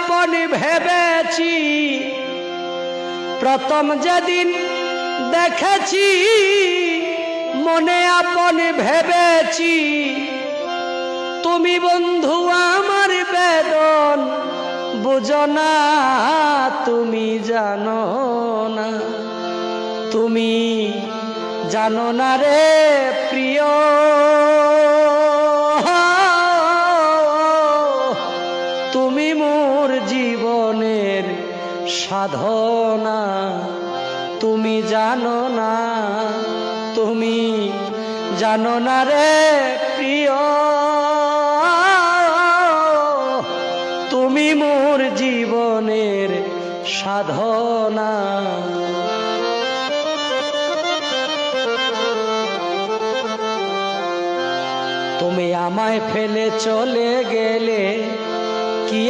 আপন ভেবেছি প্রথম যেদিন দেখেছি মনে আপন ভেবেছি তুমি বন্ধু আমার বেদন বুঝো না তুমি জানো না তুমি জানো না রে প্রিয় তুমি মোর জীবনের সাধনা তুমি জানো না তুমি জানো না রে প্রিয় তুমি মোর জীবনের সাধনা তুমি আমায় ফেলে চলে গেলে কি